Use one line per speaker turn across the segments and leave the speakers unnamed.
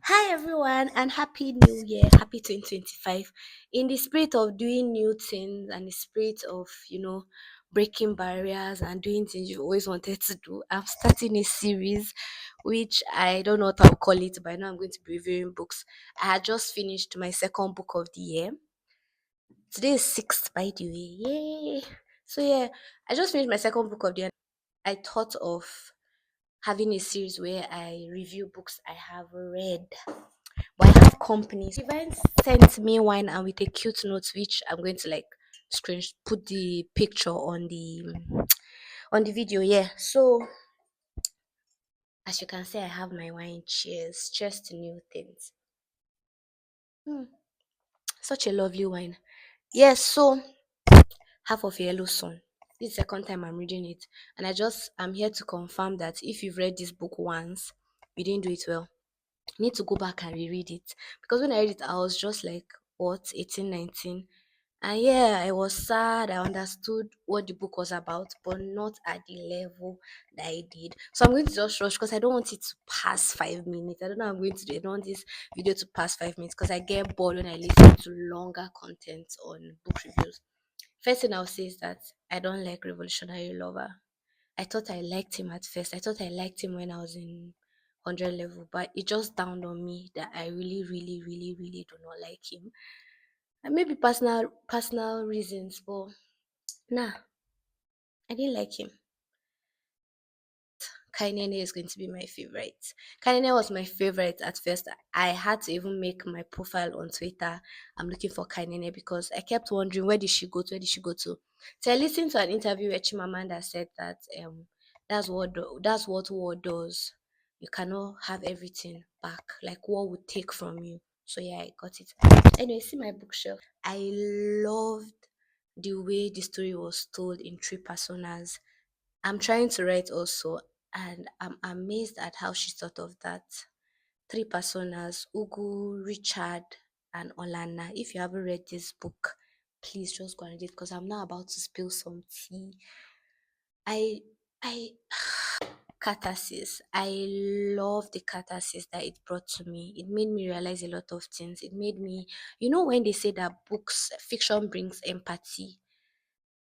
Hi everyone and happy new year, happy 2025. In the spirit of doing new things and the spirit of, breaking barriers and doing things you've always wanted to do, I'm starting a series which I don't know what I'll call it, but I know I'm going to be reviewing books. I had just finished my second book of the year. Today is 6th, by the way. Yay! So yeah, I just finished my second book of the year. I thought of having a series where I review books I have read, but I have company. So Divine sent me one and with a cute note, which I'm going to like screen put the picture on the video. Yeah. So as you can see, I have my wine. Cheers. Cheers to new things. Hmm, such a lovely wine. Yes. So half of Yellow Sun. This is the second time I'm reading it, and I'm here to confirm that if you've read this book once, you didn't do it well. You need to go back and reread it because when I read it, I was just like, what, 18, 19? And yeah, I was sad. I understood what the book was about, but not at the level that I did. So I'm going to just rush because I don't want it to pass 5 minutes. I don't know how I'm going to do it. I don't want this video to pass 5 minutes because I get bored when I listen to longer content on book reviews. First thing I'll say is that I don't like Revolutionary Lover. I thought I liked him at first. I thought I liked him when I was in 100 level, but it just dawned on me that I really, really, really, really do not like him. And maybe personal reasons, but nah, I didn't like him. Kainene is going to be my favorite. Kainene was my favorite at first. I had to even make my profile on Twitter. I'm looking for Kainene because I kept wondering where did she go to? Where did she go to? So I listened to an interview where Chimamanda said that that's what war does. You cannot have everything back. Like war would take from you. So yeah, I got it. Anyway, see my bookshelf. I loved the way the story was told in three personas. I'm trying to write also, and I'm amazed at how she thought of that. Three personas, Ugu, Richard, and Olana. If you haven't read this book, please just go and read it because I'm now about to spill some tea. I catharsis. I love the catharsis that it brought to me. It made me realize a lot of things. It made me, when they say that fiction brings empathy,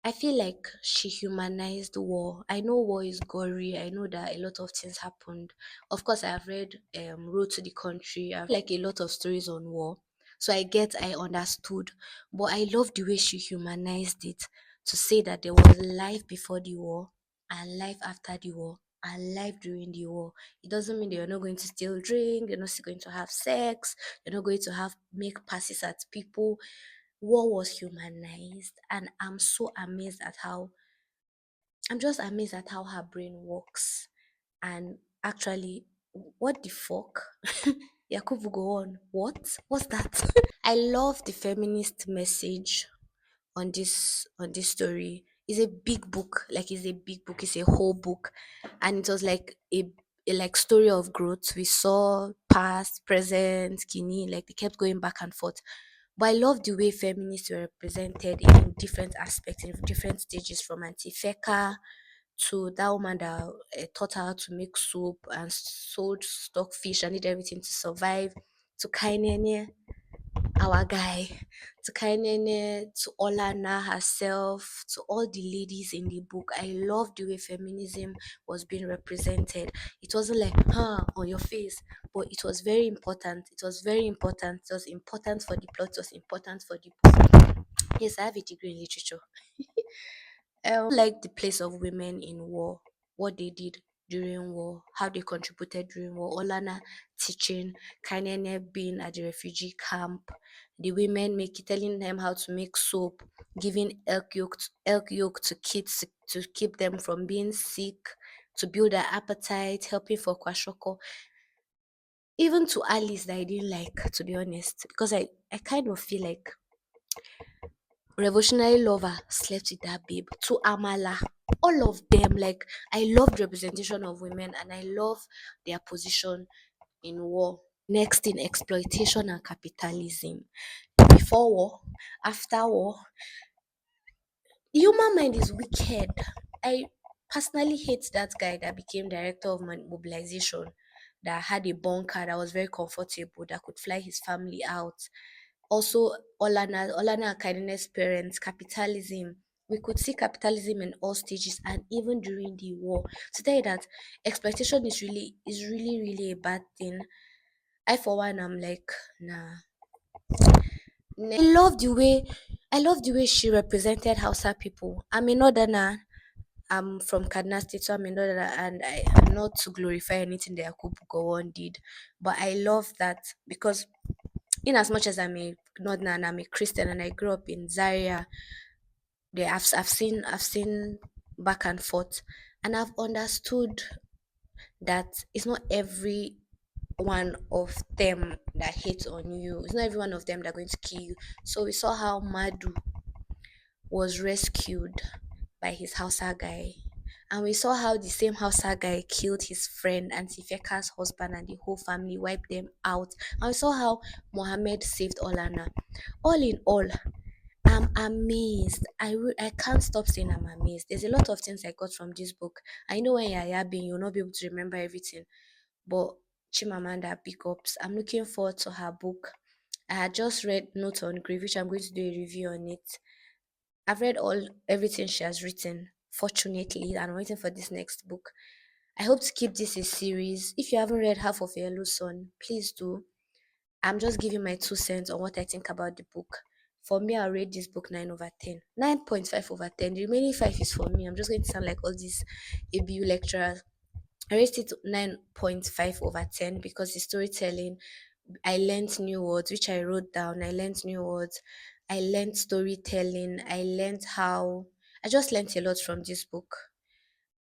I feel like she humanized war. I know war is gory. I know that a lot of things happened. Of course, I have read Road to the Country. I've like a lot of stories on war. So I understood. But I love the way she humanized it to say that there was life before the war and life after the war and life during the war. It doesn't mean that you're not going to still drink, you're not still going to have sex, you're not going to have make passes at people. War was humanized, and I'm just amazed at how her brain works. And actually, what the fuck? Yakubu, go on. What's that? I love the feminist message on this story. It's a big book. Like it's a big book. It's a whole book, and it was like a like story of growth. We saw past, present, skinny. Like they kept going back and forth. But I love the way feminists were represented in different aspects, in different stages, from Auntie Feka to that woman that taught her how to make soup and sold stockfish and did everything to survive, to Kainene, our guy, to Kainene, to Olana herself, to all the ladies in the book. I love the way feminism was being represented. It wasn't like, on your face, but it was very important. It was very important. It was important for the plot, it was important for the book. Yes, I have a degree in literature. Like the place of women in war, what they did during war, how they contributed during war. Olana teaching, Kainene being at the refugee camp, the women telling them how to make soap, giving elk yolk to kids to keep them from being sick, to build their appetite, helping for kwashoko. Even to Alice that I didn't like, to be honest, because I kind of feel like Revolutionary Lover slept with that babe. To Amala, all of them. Like I love the representation of women and I love their position in war. Next in exploitation and capitalism. Before war, after war, the human mind is wicked. I personally hate that guy that became director of mobilization. that had a bunker that was very comfortable, that could fly his family out. Also, Olana Akainene's parents, capitalism. We could see capitalism in all stages and even during the war. To tell you that exploitation is really a bad thing. I for one am like, nah. I love the way she represented Hausa people. I'm a northerner. I'm from Kaduna State, so I'm a northerner, and I'm not to glorify anything that Yakubu Gowon did, but I love that because in as much as I'm a northerner and I'm a Christian and I grew up in Zaria, I've seen back and forth, and I've understood that it's not every one of them that hates on you. It's not every one of them that are going to kill you. So we saw how Madu was rescued by his Hausa guy. And we saw how the same Hausa guy killed his friend Antifeka's husband and the whole family, wiped them out. And we saw how Mohammed saved Olana. All in all, I'm amazed. I can't stop saying I'm amazed. There's a lot of things I got from this book. I know when you're yabbing, you'll not be able to remember everything. But Chimamanda, big ups. I'm looking forward to her book. I had just read Note on Grief, which I'm going to do a review on it. I've read everything she has written, fortunately, and I'm waiting for this next book. I hope to keep this a series. If you haven't read Half of Yellow Sun, please do. I'm just giving my 2 cents on what I think about the book. For me, I'll rate this book 9 over 10. 9.5 over 10. The remaining 5 is for me. I'm just going to sound like all these ABU lecturers. I rated it 9.5 over 10 because the storytelling, I learned new words, which I wrote down. I learned new words. I learned storytelling. I just learned a lot from this book.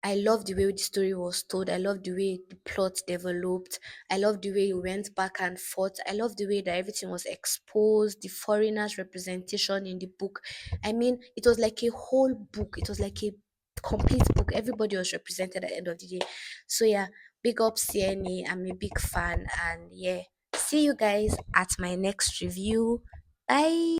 I love the way the story was told. I love the way the plot developed. I love the way it went back and forth. I love the way that everything was exposed, the foreigners' representation in the book. I mean, it was like a whole book. It was like a complete book. Everybody was represented at the end of the day. So yeah, big up CNA. I'm a big fan, and yeah, see you guys at my next review. Bye.